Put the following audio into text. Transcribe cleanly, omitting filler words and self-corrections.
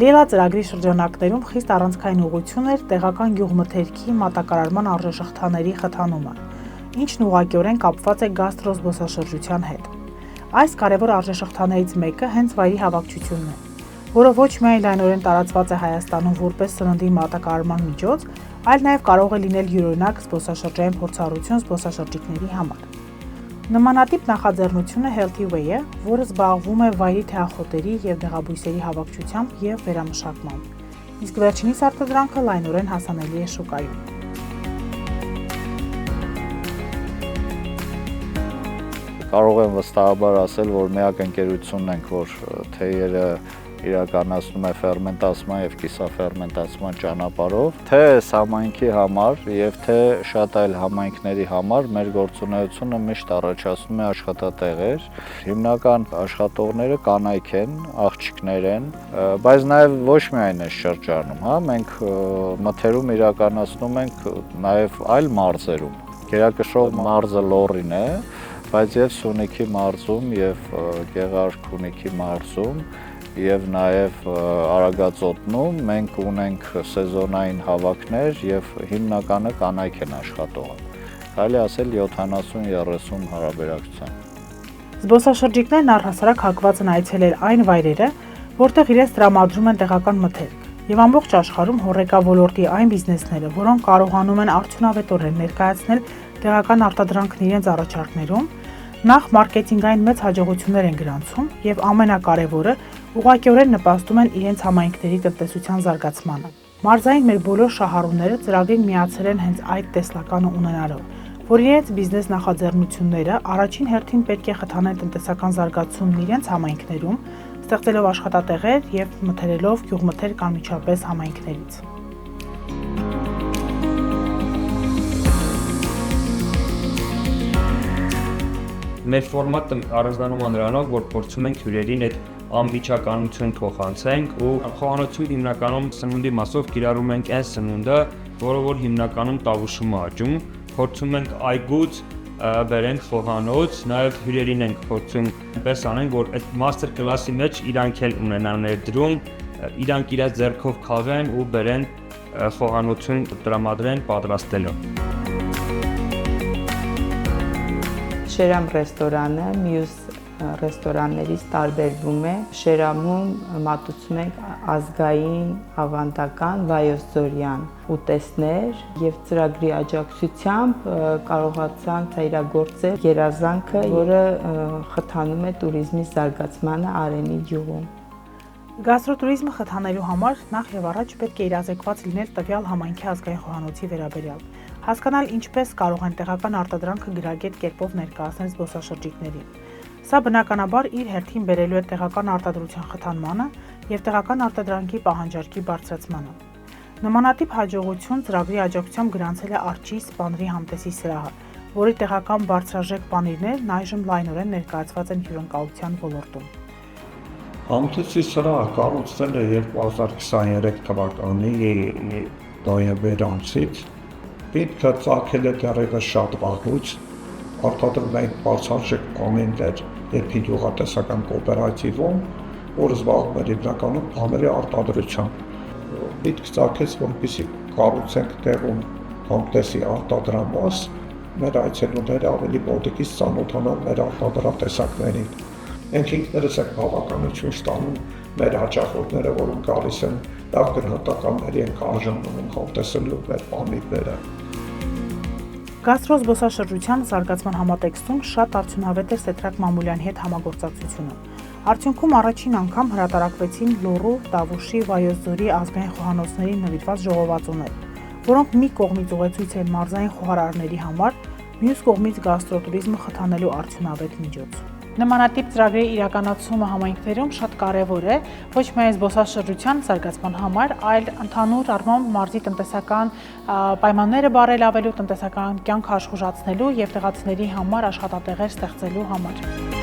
Լիլա ծրագրի շրջանակներում խիստ առանցքային ուղղություն էր տեղական գյուղմթերքի մատակարարման արժեշղթաների խթանումը, ինչն ուղղակիորեն կապված է գաստրոզբոսաշրջության հետ։ Այս կարևոր արժեշղթաներից մեկը հենց վայրի հավաքչությունն է, որը ոչ միայն լայնորեն տարածված է Հայաստանում որպես սննդի մատակարարման միջոց, այլ նաև կարող է լինել յուրօրինակ զբոսաշրջային փորձառություն զբոսաշրջիկների համար։ Նմանատիպ նախաձեռնությունը Healthy Way-ը, որը զբաղվում է վայրի թեյախոտերի և դեղաբույսերի հավաքչությամբ և վերամշակմամբ, իսկ վերջինիս արտադրանքը լայնորեն հասանելի է շուկայում։ Կարող եմ վստահաբար ասել, որ միակ ընկերությունն ենք, որ թեյերը իրականացնում է ֆերմենտացման և կիսաֆերմենտացման ճանապարհով, թե համայնքի համար և թե շատ այլ համայնքների համար մեր գործունեությունը միշտ առաջացնում է աշխատատեղեր։ Հիմնական աշխատողները կանայք են, աղջիկներ են, բայց նաև ոչ միայն այս շրջանում, մենք մթերում իրականացնում ենք նաև այլ մարզերում։ Գերակշռող մարզը Լոռին է, բայց և Սյունիքի մարզում և Գեղարքունիքի մարզում և նաև Արագածոտնում մենք ունենք սեզոնային հավաքներ և հիմնականը կանայք են աշխատողը, կարելի ասել 70-30 հարաբերակցությամբ։ Զբոսաշրջիկներն առհասարակ հակված են այցելել այն վայրերը, որտեղ իրենց տրամադրում են տեղական մթերք, և ամբողջ աշխարհում հոռեկա ոլորտի այն բիզնեսները, որոնք կարողանում են արդյունավետորեն ներկայացնել տեղական արտադրանքն իրենց առաջարկներում, նախ մարքեթինգային մեծ հաջողություններ են գրանցում և ամենակարևորը ուղղակիորեն նպաստում են իրենց համայնքների տնտեսության զարգացմանը։ Մարզային մեր բոլոր շահառուները ծրագրին միացել են հենց այդ տեսլականը ունենալով, որ իրենց բիզնես նախաձեռնությունները առաջին հերթին պետք է խթանեն տնտեսական զարգացումն իրենց համայնքներում, ստեղծելով աշխատատեղեր և մթերելով գյուղմթերք անմիջապես համայնքներից։ Մեր ֆորմատը առանձնանում է նրանով, որ փորձում ենք հյուրերին այդ անմիջականություն փոխանցենք ու խոհանոցում հիմնականում սնունդի մասով կիրառում ենք այն սնունդը, որը որ հիմնականում Տավուշում է աճում, փորձում ենք այգուց բերենք խոհանոց, նաև հյուրերին ենք փորձում այնպես անենք, որ այդ մաստեր կլասի մեջ իրանք էլ ունենան ներդրում, իրանք իրենց ձեռքով քաղեն ու բերեն խոհանոցում տրամադրեն պատրաստելով։ Շերամ ռեստորանը մյուս ռեստորաններից տարբերվում է, Շերամում մատուցում ենք ազգային, ավանդական, վայոց-ձորյան ուտեստներ և ծրագրի աջակցությամբ կարողացանք իրագործել երազանքը, որը խթանում է տուրիզմի զարգացմանը Արենի գյուղում։ Գաստրոտուրիզմը խթանելու համար նախ և առաջ պետք է իրազեկված լինել տվյալ համայնքի ազգային խոհանոցի վերաբերյալ, հասկանալ ինչպես կարող են տեղական արտադրանքը գրագետ կերպով ներկայացնել զբոսաշրջիկներին։ Սա բնականաբար իր հերթին բերելու է տեղական արտադրության խթանմանը և տեղական արտադրանքի պահանջարկի բարձրացմանը։ Նմանատիպ հաջողություն ծրագրի աջակցությամբ գրանցել է Արջի սպաների համտեսի սրահը, որի տեղական բարձրաժեք պանիրներն այժմ լայնորեն ներկայացված են հյուրընկալության ոլորտում։ Համտեսի սրահը կառուցվել է 2023 թվականի նոյեմբեր ամսից, միտքը ծագել է դեռևս շատ վաղուց, արտադրում ենք բարձրաժեք պանիրներ Էփի գյուղատնտեսական կոոպերատիվում, որը զբաղվում էր հիմնականում պանիրի արտադրությամբ։ Միտք ծագեց, որպեսզի կառուցենք տեղում համտեսի արտադրամաս, մեր այցելուները ավելի մոտիկից ծանոթանան մեր արտադրատեսակներին։ Մենք ինքներս ենք բավականություն ստանում մեր հաճախորդները, որոնք գալիս են լավ գնահատականների ենք արժանանում համտեսելու մեր պանիրները։ Գաստրոզբոսաշրջության զարգացման համատեքստում շատ արդյունավետ էր Սեդրակ Մամուլյանի հետ համագործակցությունը։ Արդյունքում առաջին անգամ հրատարակվեցին Լոռու, Տավուշի, Վայոց-ձորի ազգային խոհանոցներին նվիրված ժողովածուներ, որոնք մի կողմից ուղեցույց են մարզային խոհարարների համար, մյուս կողմից գաստրոտուրիզմը խթանելու արդյունավետ միջոց։ Նմանատիպ ծրագրերի իրականացումը համայնքներում շատ կարևոր է ոչ միայն զբոսաշրջության զարգացման համար, այլ ընդհանուր առմամբ մարզի տնտեսական պայմանները բարելավելու, տնտեսական կյանքը աշխուժացնելու և տեղացիների համար աշխատատեղեր ստեղծելու համար։